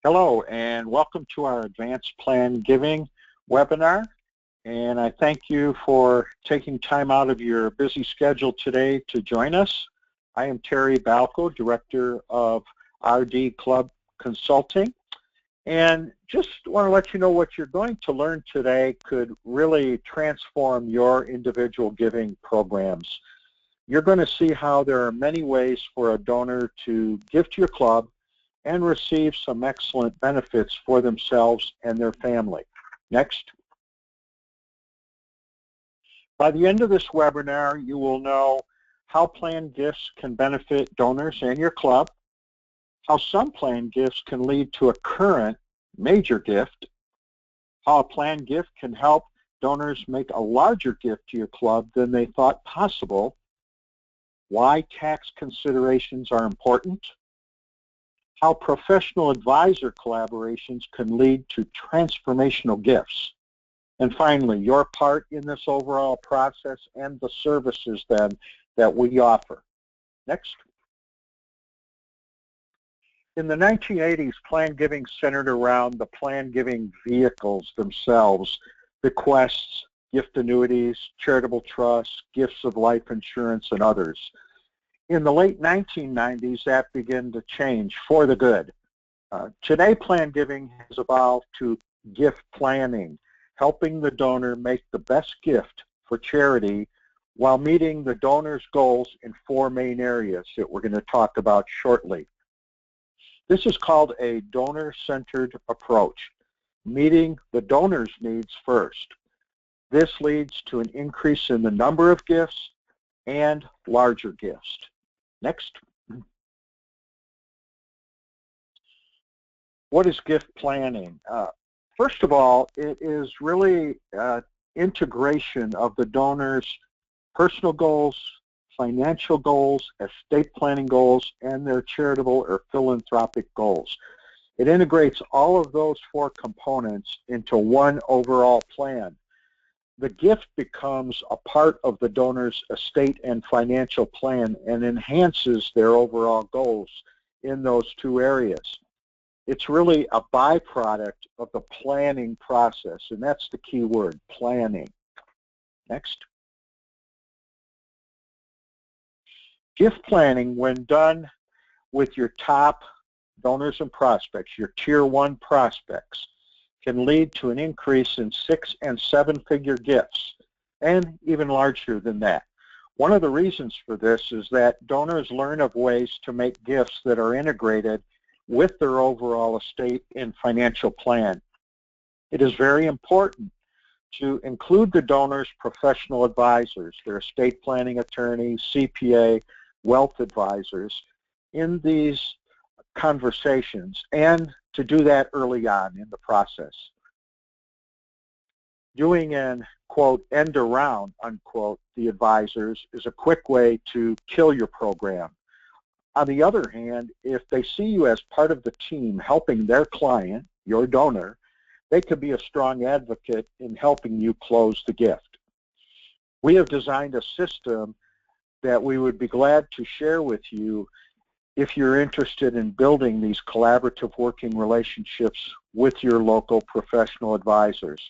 Hello and welcome to our Advanced Plan Giving webinar. And I thank you for taking time out of your busy schedule today to join us. I am Terry Balco, Director of RD Club Consulting. And just want to let you know what you're going to learn today could really transform your individual giving programs. You're going to see how there are many ways for a donor to give to your club and receive some excellent benefits for themselves and their family. Next. By the end of this webinar, you will know how planned gifts can benefit donors and your club, how some planned gifts can lead to a current major gift, how a planned gift can help donors make a larger gift to your club than they thought possible, why tax considerations are important, how professional advisor collaborations can lead to transformational gifts. And finally, your part in this overall process and the services then that we offer. Next. In the 1980s, plan giving centered around the plan giving vehicles themselves, bequests, gift annuities, charitable trusts, gifts of life insurance, and others. In the late 1990s, that began to change for the good. Today, plan giving has evolved to gift planning, helping the donor make the best gift for charity while meeting the donor's goals in four main areas that we're going to talk about shortly. This is called a donor-centered approach, meeting the donor's needs first. This leads to an increase in the number of gifts and larger gifts. Next. What is gift planning? First of all, it is really integration of the donor's personal goals, financial goals, estate planning goals, and their charitable or philanthropic goals. It integrates all of those four components into one overall plan. The gift becomes a part of the donor's estate and financial plan and enhances their overall goals in those two areas. It's really a byproduct of the planning process, and that's the key word, planning. Next. Gift planning, when done with your top donors and prospects, your tier 1 prospects, can lead to an increase in 6- and 7-figure gifts, and even larger than that. One of the reasons for this is that donors learn of ways to make gifts that are integrated with their overall estate and financial plan. It is very important to include the donor's professional advisors, their estate planning attorneys, CPA, wealth advisors, in these conversations, and to do that early on in the process. Doing an, quote, end around, unquote, the advisors is a quick way to kill your program. On the other hand, if they see you as part of the team helping their client, your donor, they could be a strong advocate in helping you close the gift. We have designed a system that we would be glad to share with you if you're interested in building these collaborative working relationships with your local professional advisors.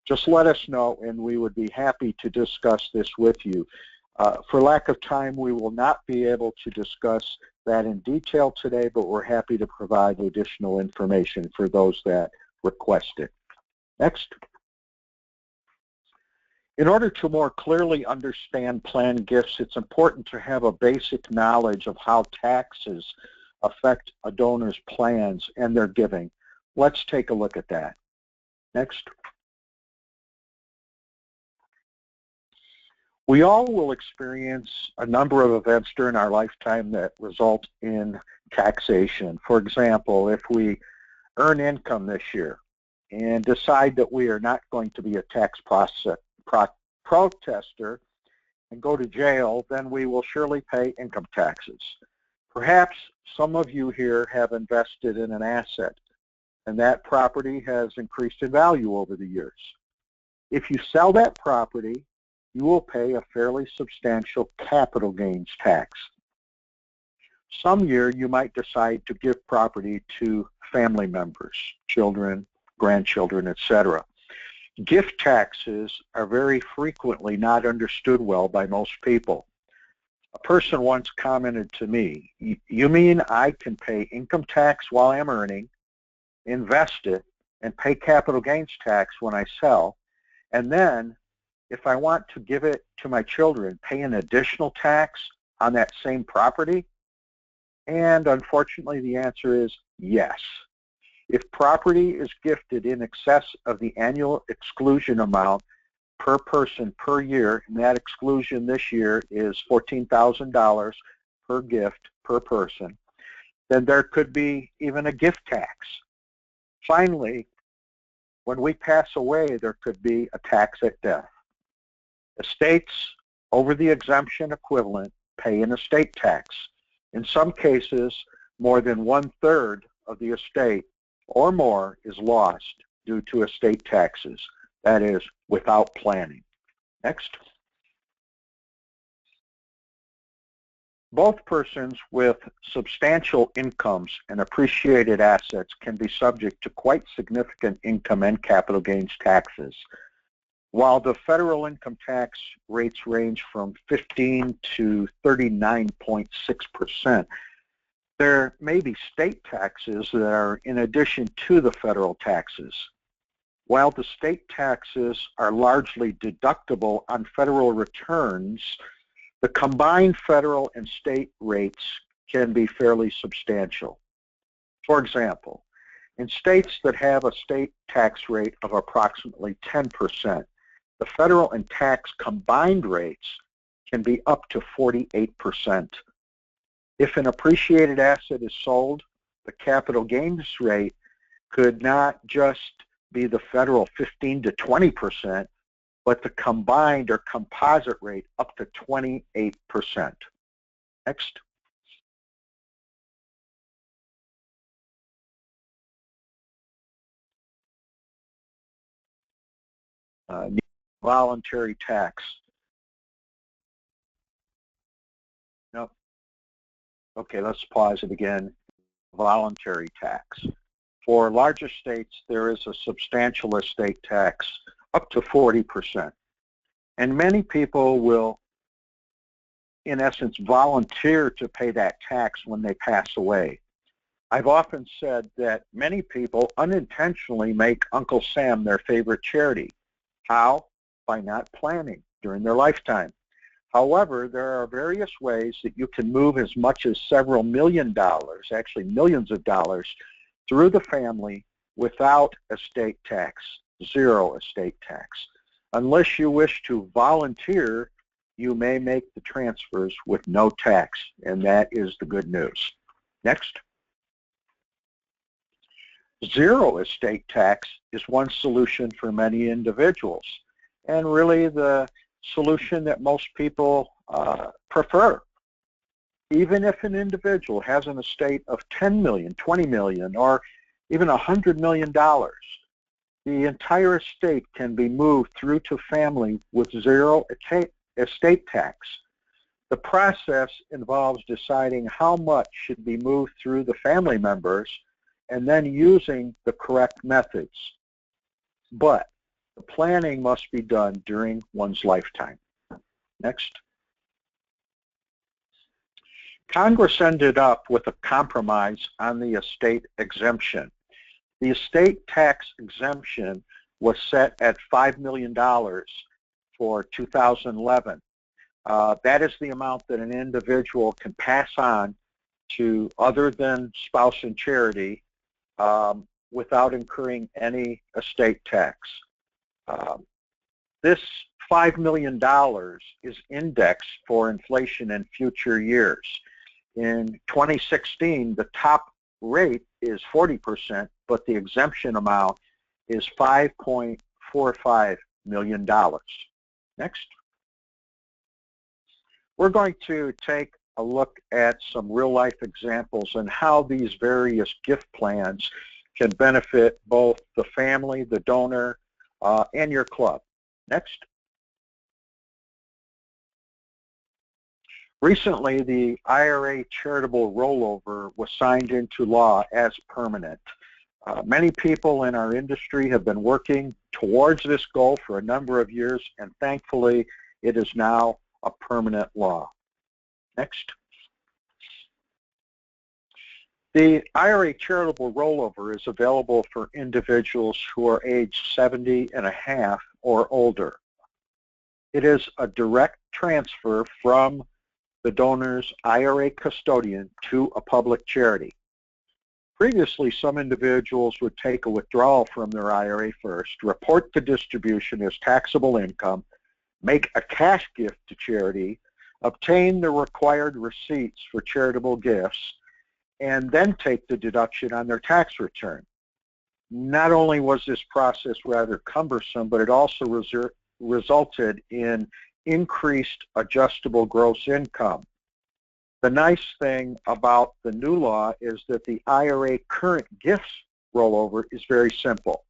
Just let us know and we would be happy to discuss this with you. For lack of time, we will not be able to discuss that in detail today, but we're happy to provide additional information for those that request it. Next. In order to more clearly understand planned gifts, it's important to have a basic knowledge of how taxes affect a donor's plans and their giving. Let's take a look at that. Next. We all will experience a number of events during our lifetime that result in taxation. For example, if we earn income this year and decide that we are not going to be a tax protester and go to jail, then we will surely pay income taxes. Perhaps some of you here have invested in an asset, and that property has increased in value over the years. If you sell that property, you will pay a fairly substantial capital gains tax. Some year you might decide to give property to family members, children, grandchildren, etc. Gift taxes are very frequently not understood well by most people. A person once commented to me, "You mean I can pay income tax while I'm earning, invest it, and pay capital gains tax when I sell, and then if I want to give it to my children, pay an additional tax on that same property?" And unfortunately, the answer is yes. If property is gifted in excess of the annual exclusion amount per person per year, and that exclusion this year is $14,000 per gift per person, then there could be even a gift tax. Finally, when we pass away, there could be a tax at death. Estates over the exemption equivalent pay an estate tax. In some cases, more than 1/3 of the estate or more is lost due to estate taxes, that is, without planning. Next. Both persons with substantial incomes and appreciated assets can be subject to quite significant income and capital gains taxes. While the federal income tax rates range from 15 to 39.6%, there may be state taxes that are in addition to the federal taxes. While the state taxes are largely deductible on federal returns, the combined federal and state rates can be fairly substantial. For example, in states that have a state tax rate of approximately 10%, the federal and tax combined rates can be up to 48%. If an appreciated asset is sold, the capital gains rate could not just be the federal 15 to 20%, but the combined or composite rate up to 28%. Next. Voluntary tax. Nope. Okay, let's pause it again. Voluntary tax. For larger states, there is a substantial estate tax up to 40%. And many people will, in essence, volunteer to pay that tax when they pass away. I've often said that many people unintentionally make Uncle Sam their favorite charity. How? By not planning during their lifetime. However, there are various ways that you can move as much as several $million, actually millions of dollars, through the family without estate tax, zero estate tax. Unless you wish to volunteer, you may make the transfers with no tax, and that is the good news. Next. Zero estate tax is one solution for many individuals, and really the solution that most people prefer. Even if an individual has an estate of $10 million, $20 million, or even $100 million, the entire estate can be moved through to family with zero estate tax. The process involves deciding how much should be moved through the family members and then using the correct methods. But the planning must be done during one's lifetime. Next. Congress ended up with a compromise on the estate exemption. The estate tax exemption was set at $5 million for 2011. That is the amount that an individual can pass on to other than spouse and charity without incurring any estate tax. This $5 million is indexed for inflation in future years. In 2016, the top rate is 40%, but the exemption amount is $5.45 million. Next. We're going to take a look at some real-life examples and how these various gift plans can benefit both the family, the donor, and your club. Next. Recently, the IRA charitable rollover was signed into law as permanent. Many people in our industry have been working towards this goal for a number of years, and thankfully, it is now a permanent law. Next. The IRA charitable rollover is available for individuals who are age 70 and a half or older. It is a direct transfer from the donor's IRA custodian to a public charity. Previously, some individuals would take a withdrawal from their IRA first, report the distribution as taxable income, make a cash gift to charity, obtain the required receipts for charitable gifts, and then take the deduction on their tax return. Not only was this process rather cumbersome, but it also resulted in increased adjustable gross income. The nice thing about the new law is that the IRA current gifts rollover is very simple.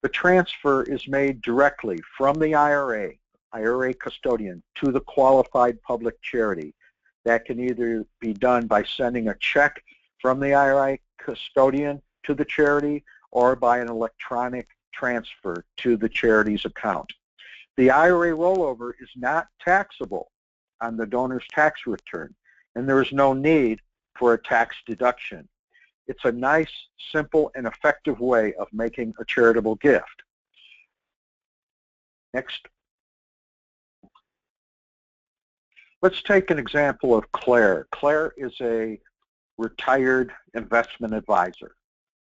The transfer is made directly from the IRA custodian to the qualified public charity. That can either be done by sending a check from the IRA custodian to the charity or by an electronic transfer to the charity's account. The IRA rollover is not taxable on the donor's tax return, and there is no need for a tax deduction. It's a nice, simple, and effective way of making a charitable gift. Next. Let's take an example of Claire. Claire is a retired investment advisor.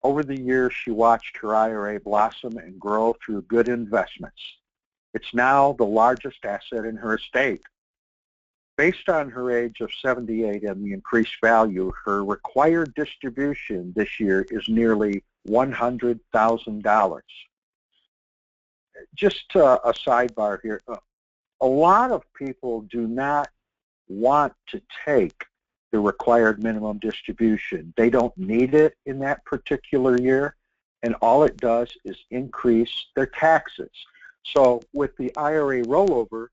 Over the years, she watched her IRA blossom and grow through good investments. It's now the largest asset in her estate. Based on her age of 78 and the increased value, her required distribution this year is nearly $100,000. Just a sidebar here. A lot of people do not want to take the required minimum distribution. They don't need it in that particular year, and all it does is increase their taxes. So with the IRA rollover,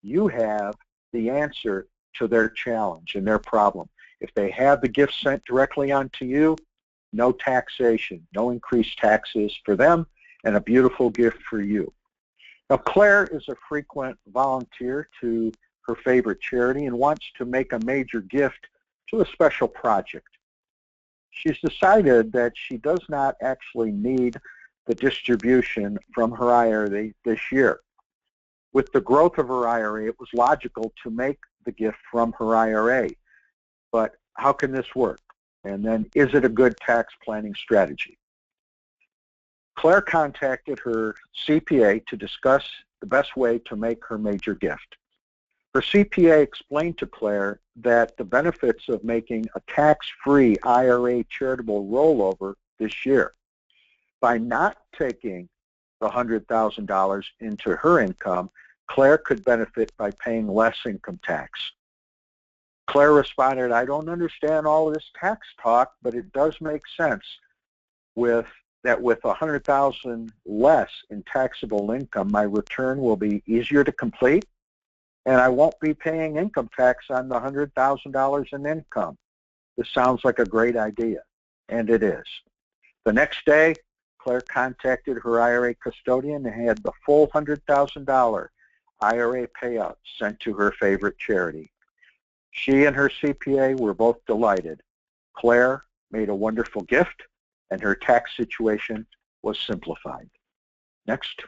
you have the answer to their challenge and their problem. If they have the gift sent directly onto you, no taxation, no increased taxes for them, and a beautiful gift for you. Now, Claire is a frequent volunteer to her favorite charity and wants to make a major gift to a special project. She's decided that she does not actually need the distribution from her IRA this year. With the growth of her IRA, it was logical to make the gift from her IRA. But how can this work? And then, is it a good tax planning strategy? Claire contacted her CPA to discuss the best way to make her major gift. Her CPA explained to Claire that the benefits of making a tax-free IRA charitable rollover this year. By not taking the $100,000 into her income, Claire could benefit by paying less income tax. Claire responded, "I don't understand all of this tax talk, but it does make sense with $100,000 less in taxable income, my return will be easier to complete, and I won't be paying income tax on the $100,000 in income. This sounds like a great idea," and it is. The next day, Claire contacted her IRA custodian and had the full $100,000 IRA payout sent to her favorite charity. She and her CPA were both delighted. Claire made a wonderful gift, and her tax situation was simplified. Next.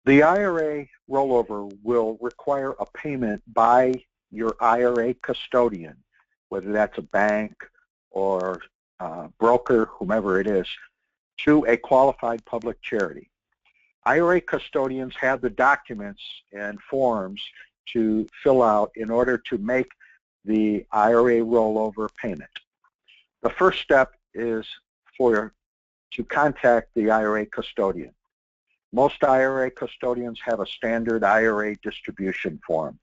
The IRA rollover will require a payment by your IRA custodian, whether that's a bank or broker, whomever it is, to a qualified public charity. IRA custodians have the documents and forms to fill out in order to make the IRA rollover payment. The first step is to contact the IRA custodian. Most IRA custodians have a standard IRA distribution form.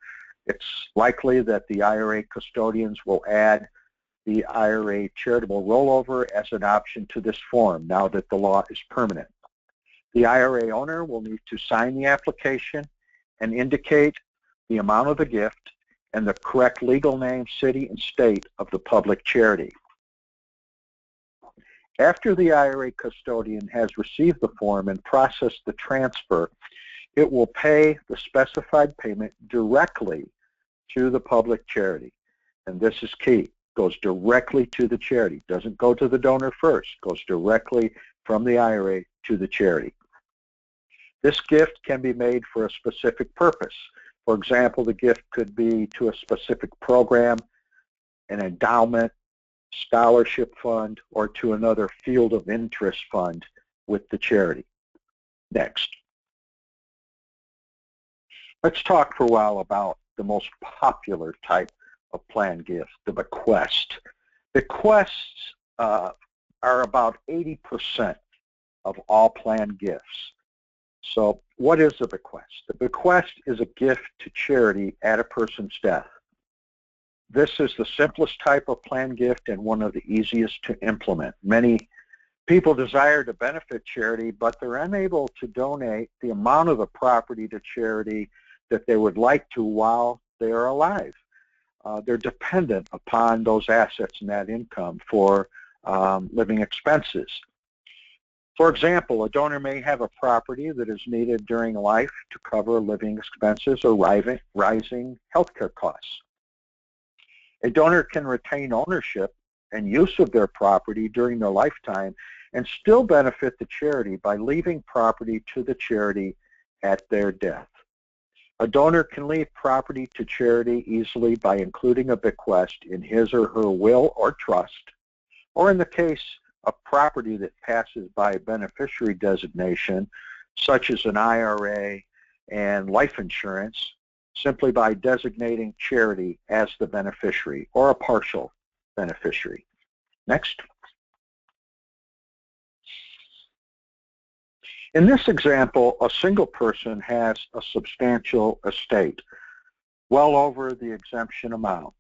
It's likely that the IRA custodians will add the IRA charitable rollover as an option to this form now that the law is permanent. The IRA owner will need to sign the application and indicate the amount of the gift and the correct legal name, city, and state of the public charity. After the IRA custodian has received the form and processed the transfer, it will pay the specified payment directly to the public charity. And this is key. Goes directly to the charity. Doesn't go to the donor first. Goes directly from the IRA to the charity. This gift can be made for a specific purpose. For example, the gift could be to a specific program, an endowment, scholarship fund, or to another field of interest fund with the charity. Next. Let's talk for a while about the most popular type of planned gift, the bequest. Bequests are about 80% of all planned gifts. So what is a bequest? The bequest is a gift to charity at a person's death. This is the simplest type of planned gift and one of the easiest to implement. Many people desire to benefit charity, but they're unable to donate the amount of the property to charity that they would like to while they are alive. They're dependent upon those assets and that income for living expenses. For example, a donor may have a property that is needed during life to cover living expenses or rising healthcare costs. A donor can retain ownership and use of their property during their lifetime and still benefit the charity by leaving property to the charity at their death. A donor can leave property to charity easily by including a bequest in his or her will or trust, or in the case of property that passes by beneficiary designation, such as an IRA and life insurance, simply by designating charity as the beneficiary or a partial beneficiary. Next. In this example, a single person has a substantial estate, well over the exemption amount.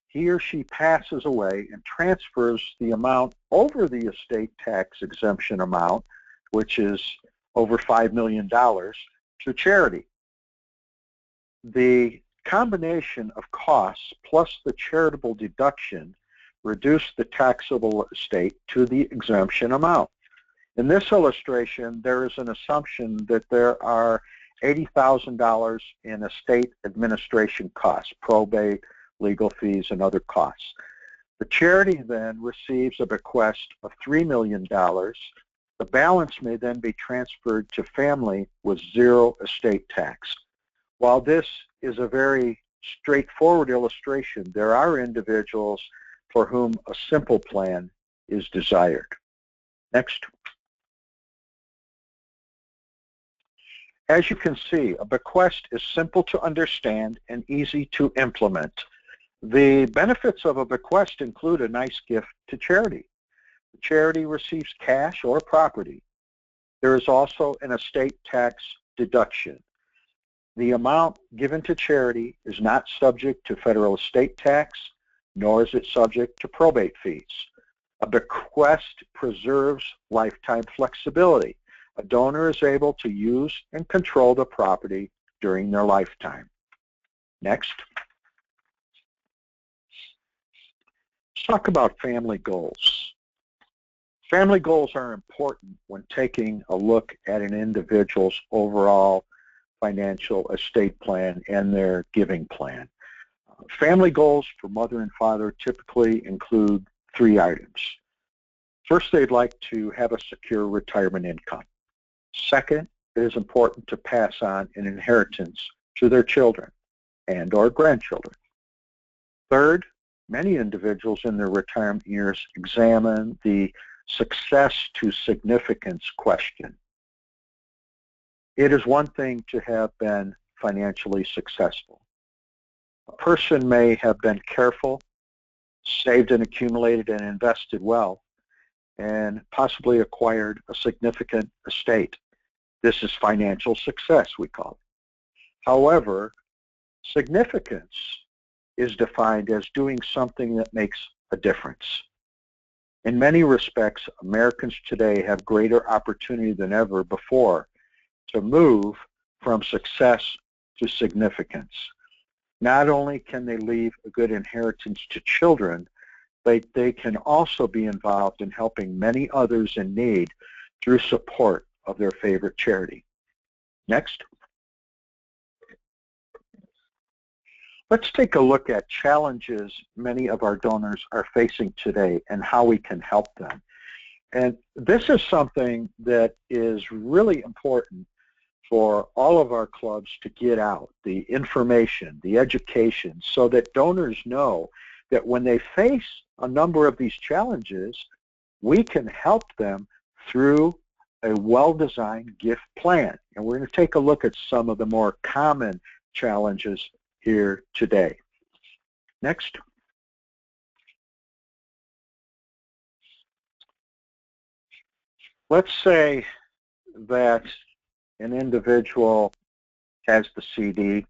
He or she passes away and transfers the amount over the estate tax exemption amount, which is over $5 million, to charity. The combination of costs plus the charitable deduction reduce the taxable estate to the exemption amount. In this illustration, there is an assumption that there are $80,000 in estate administration costs, probate, legal fees, and other costs. The charity then receives a bequest of $3 million. The balance may then be transferred to family with zero estate tax. While this is a very straightforward illustration, there are individuals for whom a simple plan is desired. Next. As you can see, a bequest is simple to understand and easy to implement. The benefits of a bequest include a nice gift to charity. The charity receives cash or property. There is also an estate tax deduction. The amount given to charity is not subject to federal estate tax, nor is it subject to probate fees. A bequest preserves lifetime flexibility. A donor is able to use and control the property during their lifetime. Next. Let's talk about family goals. Family goals are important when taking a look at an individual's overall financial estate plan and their giving plan. Family goals for mother and father typically include 3 items. First, they'd like to have a secure retirement income. Second, it is important to pass on an inheritance to their children and or grandchildren. Third, many individuals in their retirement years examine the success to significance question. It is one thing to have been financially successful. A person may have been careful, saved and accumulated and invested well, and possibly acquired a significant estate. This is financial success, we call it. However, significance is defined as doing something that makes a difference. In many respects, Americans today have greater opportunity than ever before to move from success to significance. Not only can they leave a good inheritance to children, but they can also be involved in helping many others in need through support of their favorite charity. Next. Let's take a look at challenges many of our donors are facing today and how we can help them. And this is something that is really important for all of our clubs to get out, the information, the education, so that donors know that when they face a number of these challenges, we can help them through a well-designed gift plan. And we're going to take a look at some of the more common challenges here today. Next. Let's say that an individual has the CD.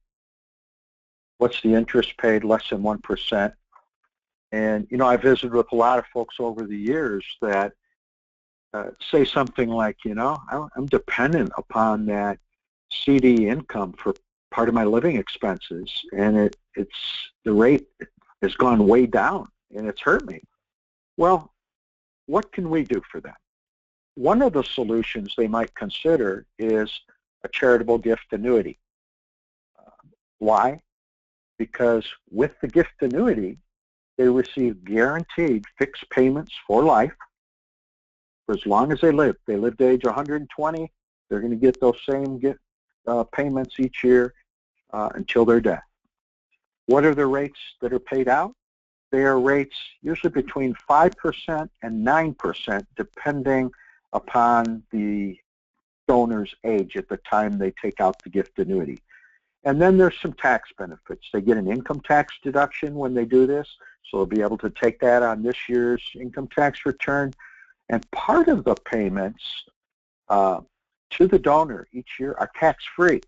What's the interest paid? Less than 1%. And, you know, I visited with a lot of folks over the years that say something like, you know, I'm dependent upon that CD income for part of my living expenses, and the rate has gone way down, and it's hurt me. Well, what can we do for them? One of the solutions they might consider is a charitable gift annuity. Why? Because with the gift annuity, they receive guaranteed fixed payments for life for as long as they live. They live to age 120, they're going to get those same gift payments each year until their death. What are the rates that are paid out? They are rates usually between 5% and 9%, depending upon the donor's age at the time they take out the gift annuity. And then there's some tax benefits. They get an income tax deduction when they do this, so they'll be able to take that on this year's income tax return. And part of the payments to the donor each year are tax-free.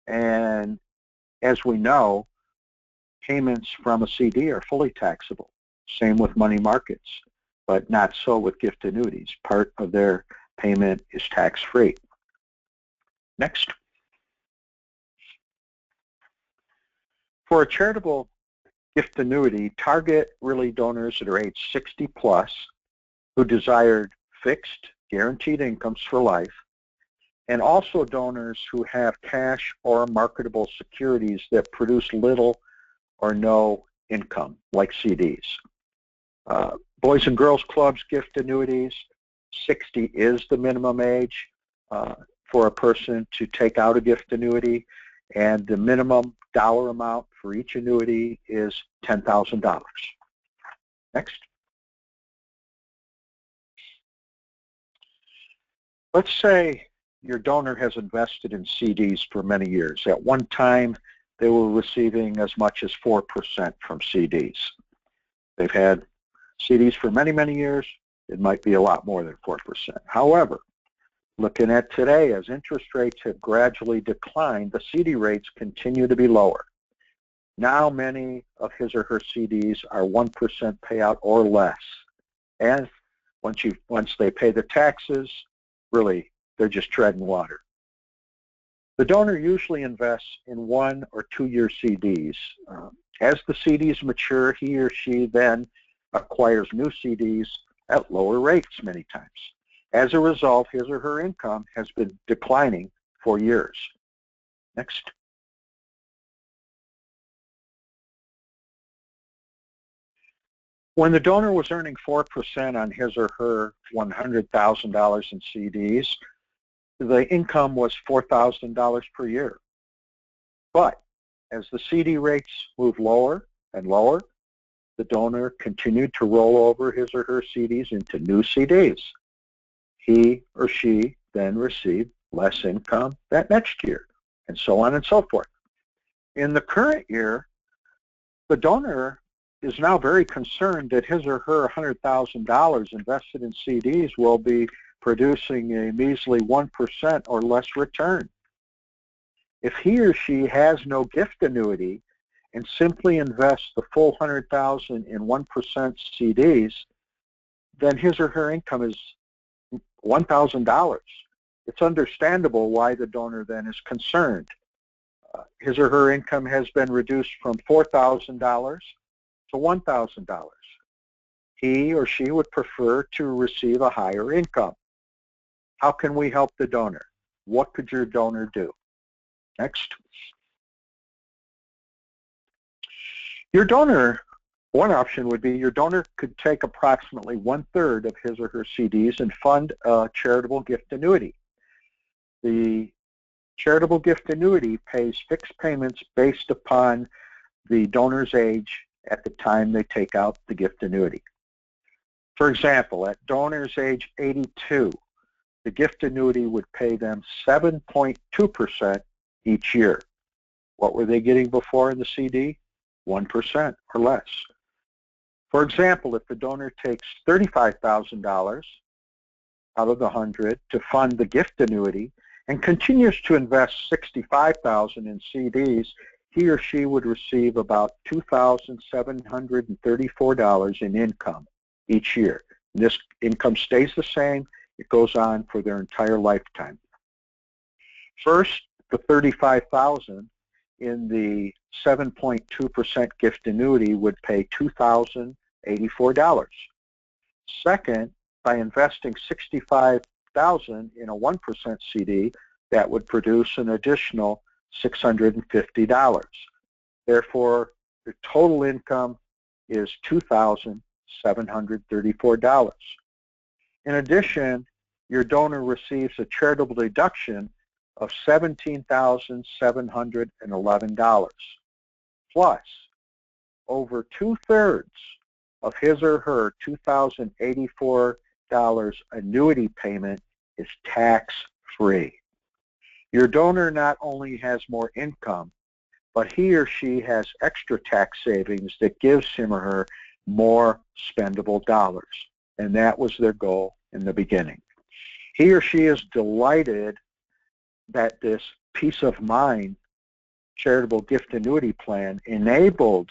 And as we know, payments from a CD are fully taxable. Same with money markets, but not so with gift annuities. Part of their payment is tax-free. Next. For a charitable gift annuity, target really donors that are age 60 plus who desired fixed, guaranteed incomes for life, and also donors who have cash or marketable securities that produce little or no income, like CDs. Boys and Girls Clubs gift annuities, 60 is the minimum age for a person to take out a gift annuity, and the minimum dollar amount for each annuity is $10,000. Next. Let's say your donor has invested in CDs for many years. At one time, they were receiving as much as 4% from CDs. They've had CDs for many, many years. It might be a lot more than 4%. However, looking at today, as interest rates have gradually declined, the CD rates continue to be lower. Now many of his or her CDs are 1% payout or less. And once they pay the taxes, really, they're just treading water. The donor usually invests in 1 or 2 year CDs. As the CDs mature, he or she then acquires new CDs at lower rates many times. As a result, his or her income has been declining for years. Next. When the donor was earning 4% on his or her $100,000 in CDs, the income was $4,000 per year. But as the CD rates moved lower and lower, the donor continued to roll over his or her CDs into new CDs. He or she then received less income that next year, and so on and so forth. In the current year, the donor is now very concerned that his or her $100,000 invested in CDs will be producing a measly 1% or less return. If he or she has no gift annuity and simply invests the full $100,000 in 1% CDs, then his or her income is $1,000. It's understandable why the donor then is concerned. his or her income has been reduced from $4,000 to $1,000. He or she would prefer to receive a higher income. How can we help the donor? What could your donor do? Next. Your donor, one option would be your donor could take approximately 1/3 of his or her CDs and fund a charitable gift annuity. The charitable gift annuity pays fixed payments based upon the donor's age at the time they take out the gift annuity. For example, at donor's age 82, the gift annuity would pay them 7.2% each year. What were they getting before in the CD? 1% or less. For example, if the donor takes $35,000 out of the 100 to fund the gift annuity and continues to invest $65,000 in CDs, he or she would receive about $2,734 in income each year. And this income stays the same. It goes on for their entire lifetime. First, the $35,000 in the 7.2% gift annuity would pay $2,084. Second, by investing $65,000 in a 1% CD, that would produce an additional $650. Therefore, the total income is $2,734. In addition, your donor receives a charitable deduction of $17,711. Plus, over 2/3 of his or her $2,084 annuity payment is tax-free. Your donor not only has more income, but he or she has extra tax savings that gives him or her more spendable dollars. And that was their goal in the beginning. He or she is delighted that this peace of mind charitable gift annuity plan enabled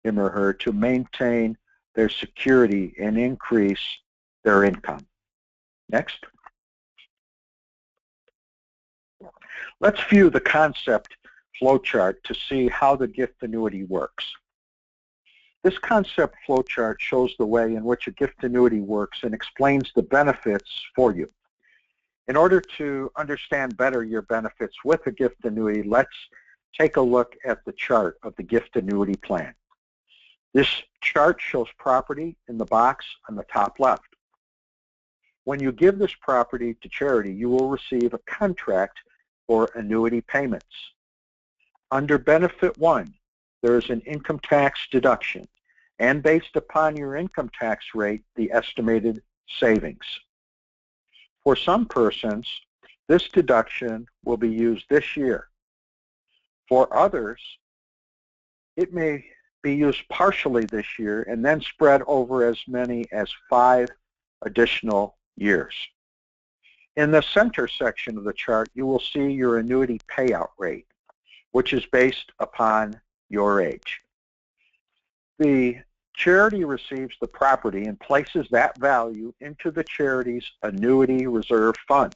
him or her to maintain their security and increase their income. Next. Let's view the concept flowchart to see how the gift annuity works. This concept flowchart shows the way in which a gift annuity works and explains the benefits for you. In order to understand better your benefits with a gift annuity, let's take a look at the chart of the gift annuity plan. This chart shows property in the box on the top left. When you give this property to charity, you will receive a contract for annuity payments. Under Benefit 1, there is an income tax deduction, and based upon your income tax rate, the estimated savings. For some persons, this deduction will be used this year. For others, it may be used partially this year and then spread over as many as 5 additional years. In the center section of the chart, you will see your annuity payout rate, which is based upon your age. The charity receives the property and places that value into the charity's annuity reserve fund.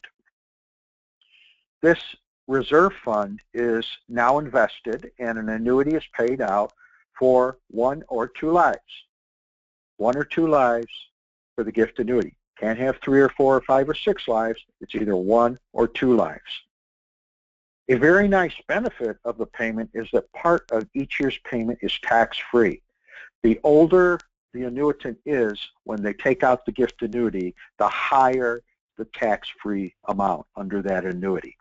This reserve fund is now invested and an annuity is paid out for 1 or 2 lives. 1 or 2 lives for the gift annuity. Can't have 3 or 4 or 5 or 6 lives. It's either 1 or 2 lives. A very nice benefit of the payment is that part of each year's payment is tax-free. The older the annuitant is when they take out the gift annuity, the higher the tax-free amount under that annuity.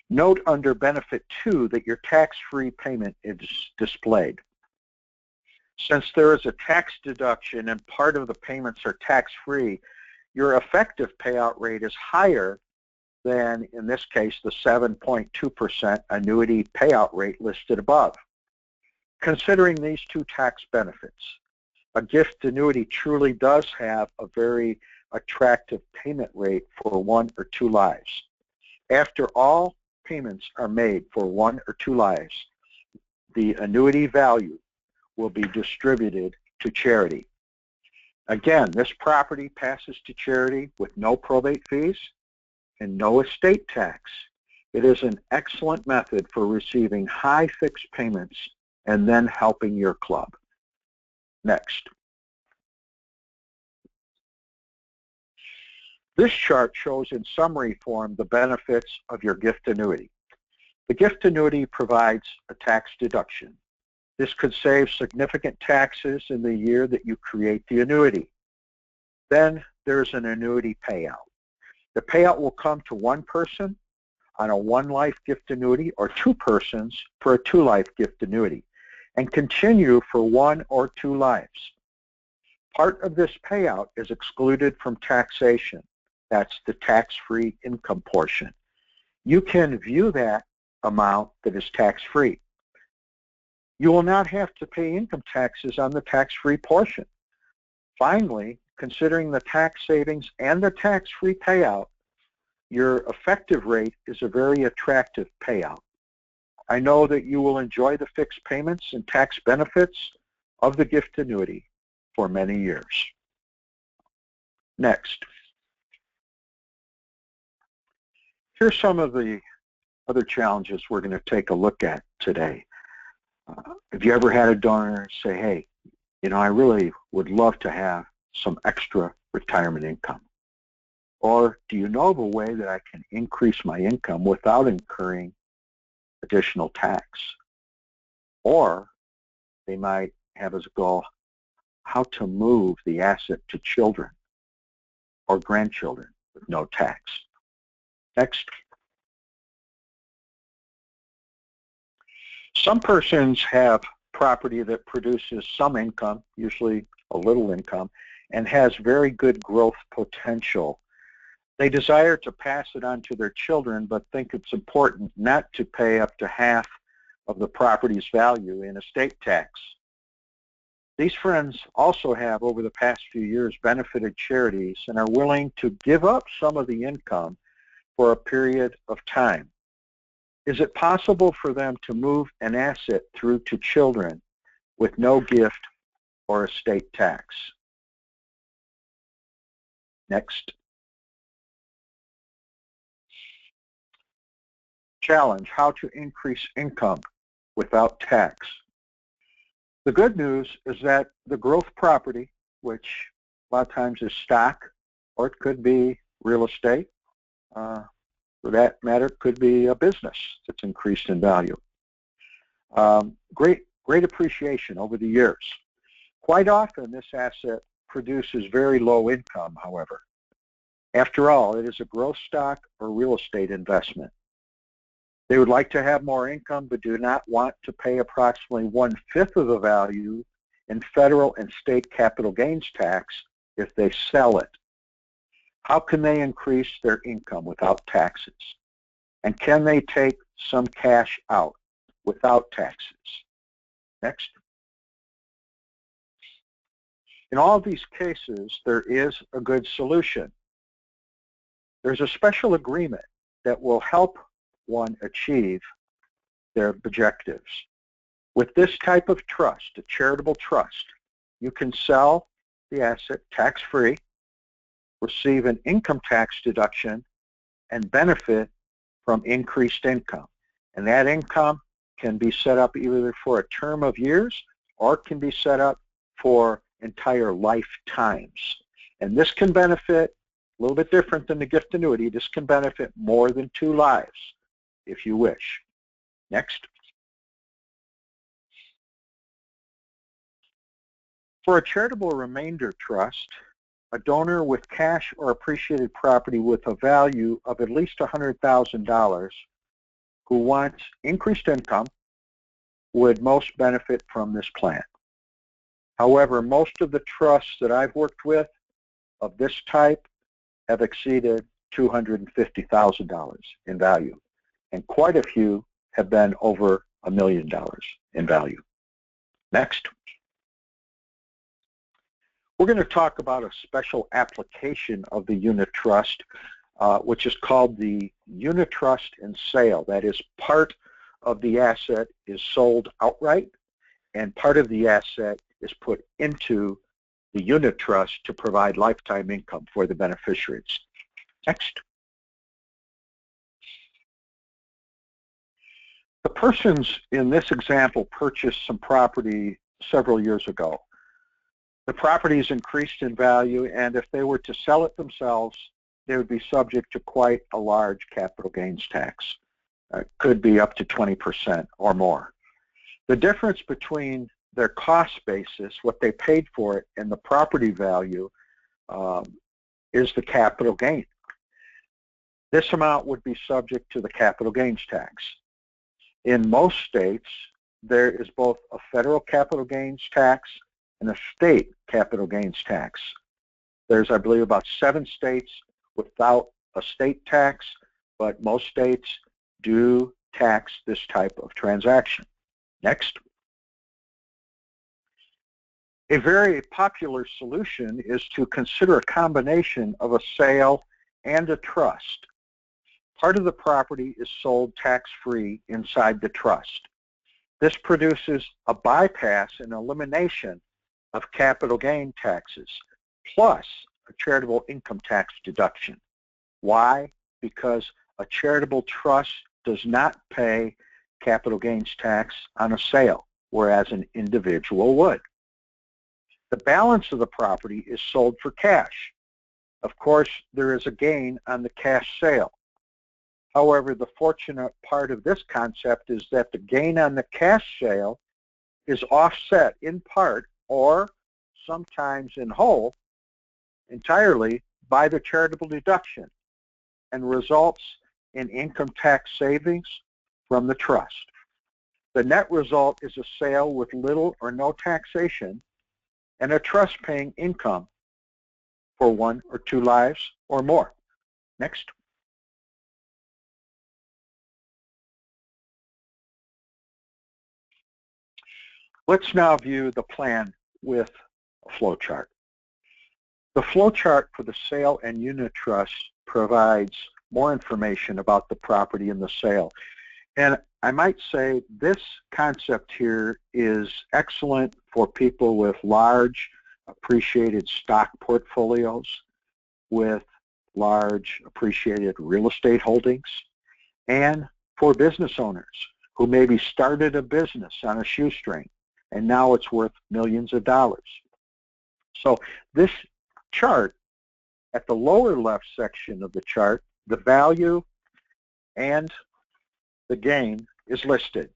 Note under Benefit 2 that your tax-free payment is displayed. Since there is a tax deduction and part of the payments are tax-free, your effective payout rate is higher than, in this case, the 7.2% annuity payout rate listed above. Considering these 2 tax benefits, a gift annuity truly does have a very attractive payment rate for 1 or 2 lives. After all payments are made for 1 or 2 lives, the annuity value will be distributed to charity. Again, this property passes to charity with no probate fees and no estate tax. It is an excellent method for receiving high fixed payments and then helping your club. Next. This chart shows in summary form the benefits of your gift annuity. The gift annuity provides a tax deduction. This could save significant taxes in the year that you create the annuity. Then there's an annuity payout. The payout will come to one person on a one-life gift annuity or two persons for a two-life gift annuity and continue for one or two lives. Part of this payout is excluded from taxation. That's the tax-free income portion. You can view that amount that is tax-free. You will not have to pay income taxes on the tax-free portion. Finally, considering the tax savings and the tax-free payout, your effective rate is a very attractive payout. I know that you will enjoy the fixed payments and tax benefits of the gift annuity for many years. Next. Here's some of the other challenges we're going to take a look at today. Have you ever had a donor say, hey, I really would love to have some extra retirement income? Or do you know of a way that I can increase my income without incurring additional tax? Or they might have as a goal how to move the asset to children or grandchildren with no tax. Next. Some persons have property that produces some income, usually a little income, and has very good growth potential. They desire to pass it on to their children, but think it's important not to pay up to half of the property's value in estate tax. These friends also have, over the past few years, benefited charities and are willing to give up some of the income for a period of time. Is it possible for them to move an asset through to children with no gift or estate tax? Next. Challenge, how to increase income without tax. The good news is that the growth property, which a lot of times is stock, or it could be real estate, for that matter, could be a business that's increased in value. Great appreciation over the years. Quite often, this asset produces very low income, however. After all, it is a growth stock or real estate investment. They would like to have more income, but do not want to pay approximately 1/5 of the value in federal and state capital gains tax if they sell it. How can they increase their income without taxes? And can they take some cash out without taxes? Next. In all of these cases, there is a good solution. There's a special agreement that will help one achieve their objectives. With this type of trust, a charitable trust, you can sell the asset tax-free, receive an income tax deduction, and benefit from increased income. And that income can be set up either for a term of years or can be set up for entire lifetimes. And this can benefit, a little bit different than the gift annuity, this can benefit more than two lives if you wish. Next. For a charitable remainder trust, a donor with cash or appreciated property with a value of at least $100,000 who wants increased income would most benefit from this plan. However, most of the trusts that I've worked with of this type have exceeded $250,000 in value, and quite a few have been over $1 million in value. Next. We're going to talk about a special application of the unit trust, which is called the unit trust and sale. That is, part of the asset is sold outright, and part of the asset is put into the unit trust to provide lifetime income for the beneficiaries. Next. The persons in this example purchased some property several years ago. The property is increased in value, and if they were to sell it themselves, they would be subject to quite a large capital gains tax. It could be up to 20% or more. The difference between their cost basis, what they paid for it, and the property value is the capital gain. This amount would be subject to the capital gains tax. In most states, there is both a federal capital gains tax and a state capital gains tax. There's, I believe, about 7 states without a state tax, but most states do tax this type of transaction. Next. A very popular solution is to consider a combination of a sale and a trust. Part of the property is sold tax-free inside the trust. This produces a bypass and elimination of capital gain taxes, plus a charitable income tax deduction. Why? Because a charitable trust does not pay capital gains tax on a sale, whereas an individual would. The balance of the property is sold for cash. Of course, there is a gain on the cash sale. However, the fortunate part of this concept is that the gain on the cash sale is offset in part or sometimes in whole entirely by the charitable deduction and results in income tax savings from the trust. The net result is a sale with little or no taxation and a trust paying income for 1 or 2 lives or more. Next. Let's now view the plan with a flow chart. The flow chart for the sale and unit trust provides more information about the property and the sale. And I might say this concept here is excellent for people with large appreciated stock portfolios, with large appreciated real estate holdings, and for business owners who maybe started a business on a shoestring and now it's worth millions of dollars. So this chart, at the lower left section of the chart, the value and the gain is listed.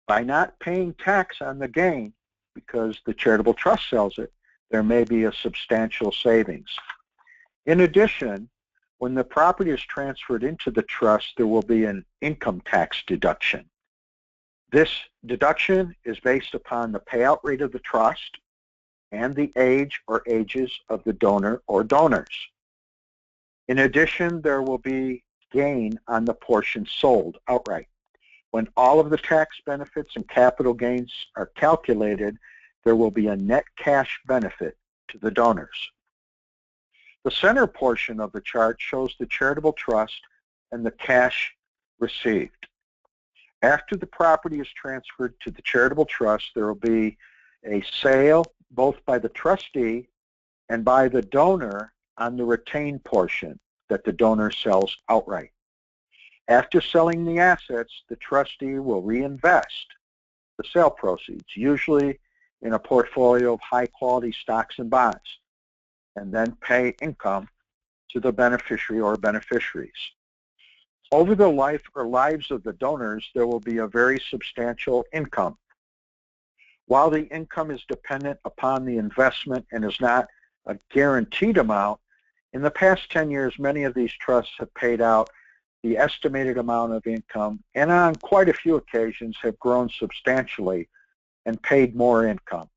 By not paying tax on the gain, because the charitable trust sells it, there may be a substantial savings. In addition, when the property is transferred into the trust, there will be an income tax deduction. This deduction is based upon the payout rate of the trust and the age or ages of the donor or donors. In addition, there will be gain on the portion sold outright. When all of the tax benefits and capital gains are calculated, there will be a net cash benefit to the donors. The center portion of the chart shows the charitable trust and the cash received. After the property is transferred to the charitable trust, there will be a sale both by the trustee and by the donor on the retained portion that the donor sells outright. After selling the assets, the trustee will reinvest the sale proceeds, usually in a portfolio of high-quality stocks and bonds, and then pay income to the beneficiary or beneficiaries. Over the life or lives of the donors, there will be a very substantial income. While the income is dependent upon the investment and is not a guaranteed amount, in the past 10 years, many of these trusts have paid out the estimated amount of income, and on quite a few occasions have grown substantially and paid more income.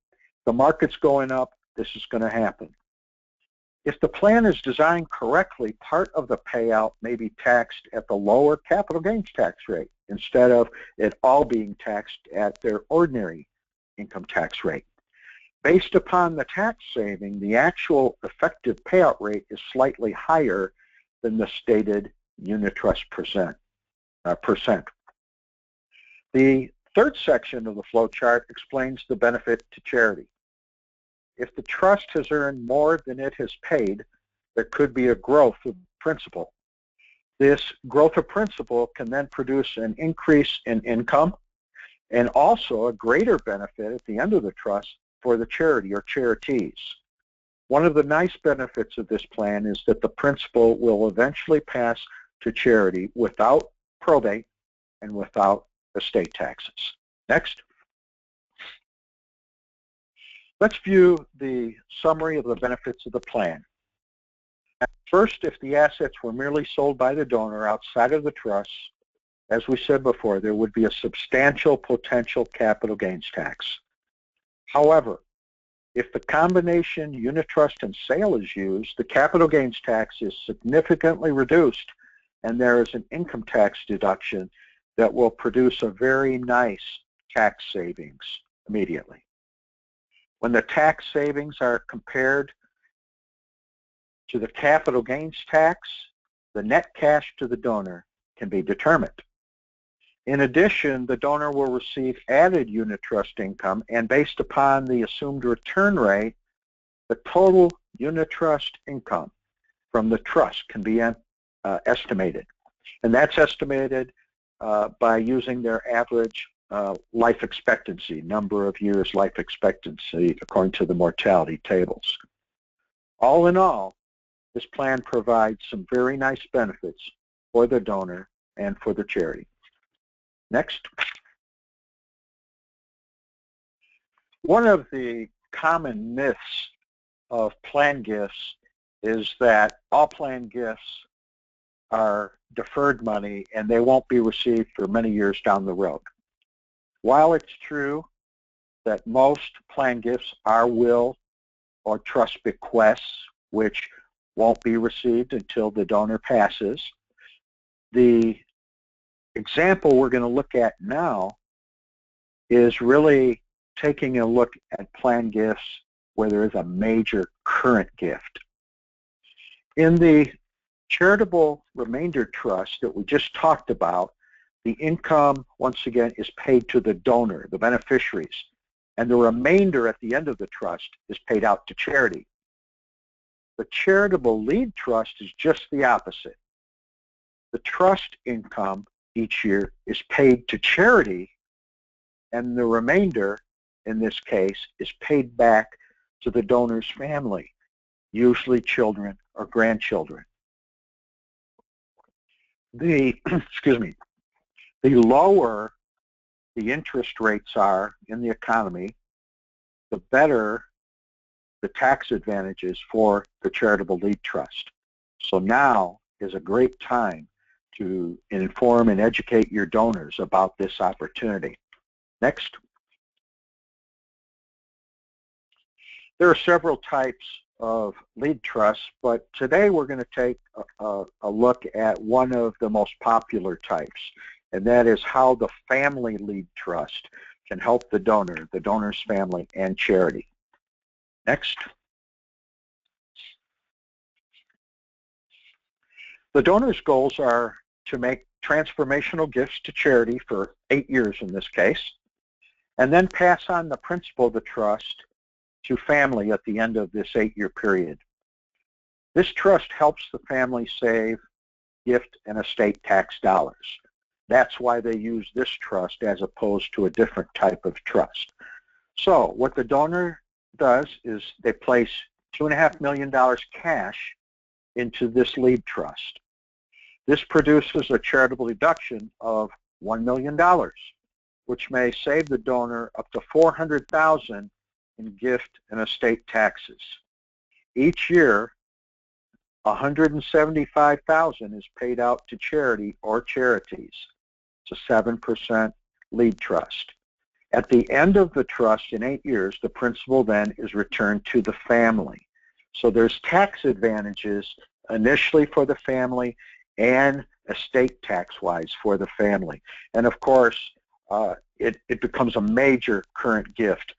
The market's going up, this is going to happen. If the plan is designed correctly, part of the payout may be taxed at the lower capital gains tax rate instead of it all being taxed at their ordinary income tax rate. Based upon the tax saving, the actual effective payout rate is slightly higher than the stated unit trust percent. The third section of the flow chart explains the benefit to charity. If the trust has earned more than it has paid, there could be a growth of principal. This growth of principal can then produce an increase in income and also a greater benefit at the end of the trust for the charity or charities. One of the nice benefits of this plan is that the principal will eventually pass to charity without probate and without estate taxes. Next. Let's view the summary of the benefits of the plan. First, if the assets were merely sold by the donor outside of the trust, as we said before, there would be a substantial potential capital gains tax. However, if the combination unit trust and sale is used, the capital gains tax is significantly reduced, and there is an income tax deduction that will produce a very nice tax savings immediately. When the tax savings are compared to the capital gains tax, the net cash to the donor can be determined. In addition, the donor will receive added unit trust income, and based upon the assumed return rate, the total unit trust income from the trust can be estimated. And that's estimated by using their average life expectancy, number of years life expectancy according to the mortality tables. All in all, this plan provides some very nice benefits for the donor and for the charity. Next. One of the common myths of plan gifts is that all plan gifts are deferred money and they won't be received for many years down the road. While it's true that most plan gifts are will or trust bequests, which won't be received until the donor passes, the example we're going to look at now is really taking a look at plan gifts where there is a major current gift. In the charitable remainder trust that we just talked about, the income, once again, is paid to the donor, the beneficiaries, and the remainder at the end of the trust is paid out to charity. The charitable lead trust is just the opposite. The trust income each year is paid to charity, and the remainder, in this case, is paid back to the donor's family, usually children or grandchildren. The lower the interest rates are in the economy, the better the tax advantages for the charitable lead trust. So now is a great time to inform and educate your donors about this opportunity. Next. There are several types of lead trusts, but today we're going to take a look at one of the most popular types, and that is how the family lead trust can help the donor's family, and charity. Next. The donor's goals are to make transformational gifts to charity for 8 years in this case, and then pass on the principal of the trust to family at the end of this 8-year period. This trust helps the family save gift and estate tax dollars. That's why they use this trust as opposed to a different type of trust. So what the donor does is they place $2.5 million cash into this lead trust. This produces a charitable deduction of $1 million, which may save the donor up to $400,000 in gift and estate taxes. Each year, $175,000 is paid out to charity or charities. It's a 7% lead trust. At the end of the trust in 8 years, the principal then is returned to the family. So there's tax advantages initially for the family and estate tax-wise for the family. And of course, it becomes a major current gift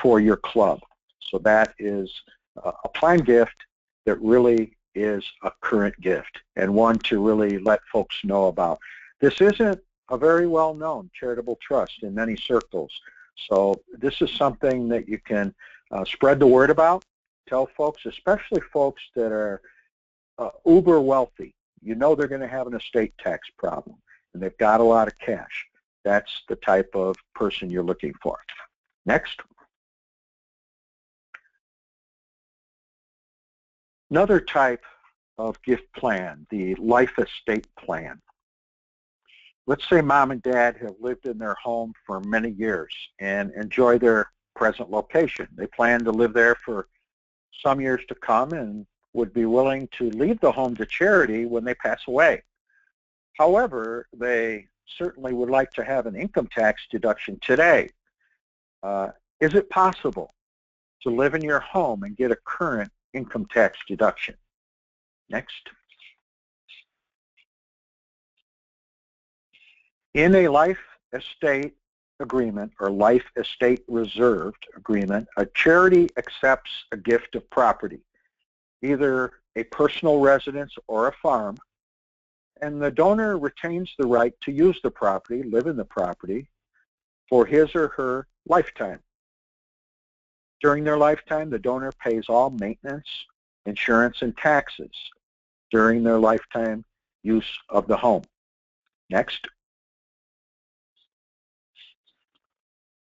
for your club. So that is a plan gift that really is a current gift and one to really let folks know about. This isn't a very well-known charitable trust in many circles. So this is something that you can spread the word about, tell folks, especially folks that are uber wealthy, you know they're going to have an estate tax problem, and they've got a lot of cash. That's the type of person you're looking for. Next. Another type of gift plan, the life estate plan. Let's say mom and dad have lived in their home for many years and enjoy their present location. They plan to live there for some years to come and would be willing to leave the home to charity when they pass away. However, they certainly would like to have an income tax deduction today. Is it possible to live in your home and get a current income tax deduction? Next. In a life estate agreement or life estate reserved agreement, a charity accepts a gift of property, either a personal residence or a farm, and the donor retains the right to use the property, live in the property, for his or her lifetime. During their lifetime, the donor pays all maintenance, insurance, and taxes during their lifetime use of the home. Next.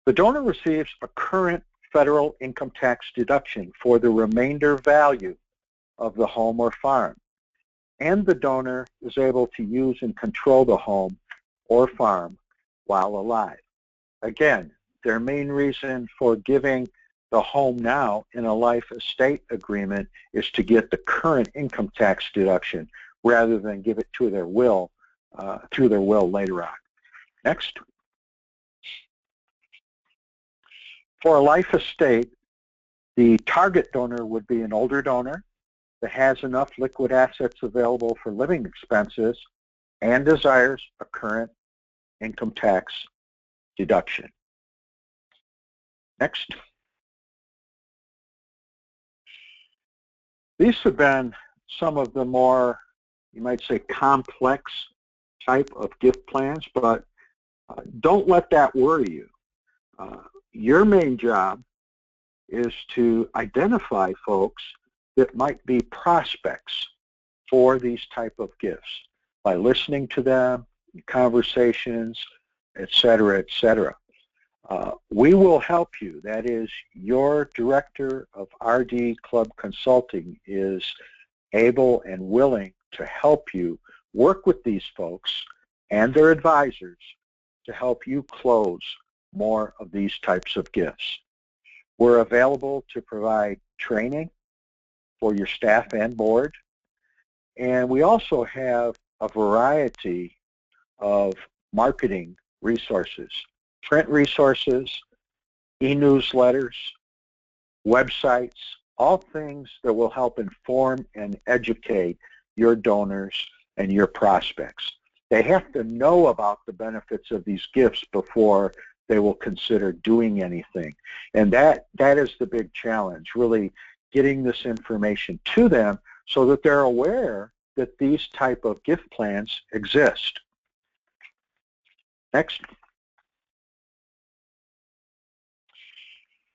The donor receives a current federal income tax deduction for the remainder value of the home or farm, and the donor is able to use and control the home or farm while alive. Again, their main reason for giving the home now in a life estate agreement is to get the current income tax deduction rather than give it to their will through their will later on. Next. For a life estate, the target donor would be an older donor that has enough liquid assets available for living expenses and desires a current income tax deduction. Next. These have been some of the more, you might say, complex type of gift plans, but don't let that worry you. Your main job is to identify folks that might be prospects for these type of gifts by listening to them, conversations, etc., etc. We will help you. That is, your director of RD Club Consulting is able and willing to help you work with these folks and their advisors to help you close more of these types of gifts. We're available to provide training for your staff and board, and we also have a variety of marketing resources, print resources, e-newsletters, websites, all things that will help inform and educate your donors and your prospects. They have to know about the benefits of these gifts before they will consider doing anything. And that is the big challenge, really getting this information to them so that they're aware that these type of gift plans exist. Next.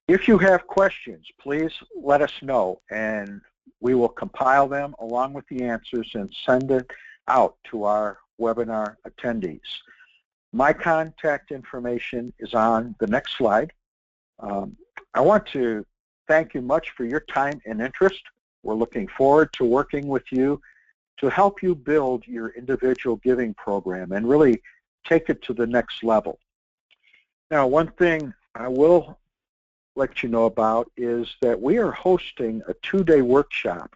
If you have questions, please let us know, and we will compile them along with the answers and send it out to our webinar attendees. My contact information is on the next slide. I want to thank you much for your time and interest. We're looking forward to working with you to help you build your individual giving program and really take it to the next level. Now, one thing I will let you know about is that we are hosting a 2-day workshop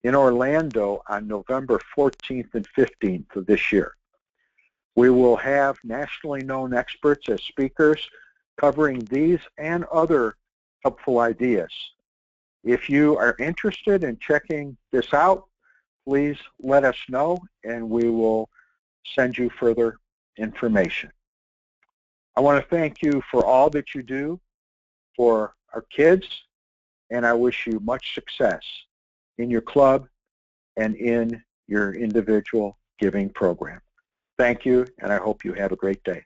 in Orlando on November 14th and 15th of this year. We will have nationally known experts as speakers covering these and other helpful ideas. If you are interested in checking this out, please let us know and we will send you further information. I want to thank you for all that you do for our kids, and I wish you much success in your club and in your individual giving program. Thank you, and I hope you have a great day.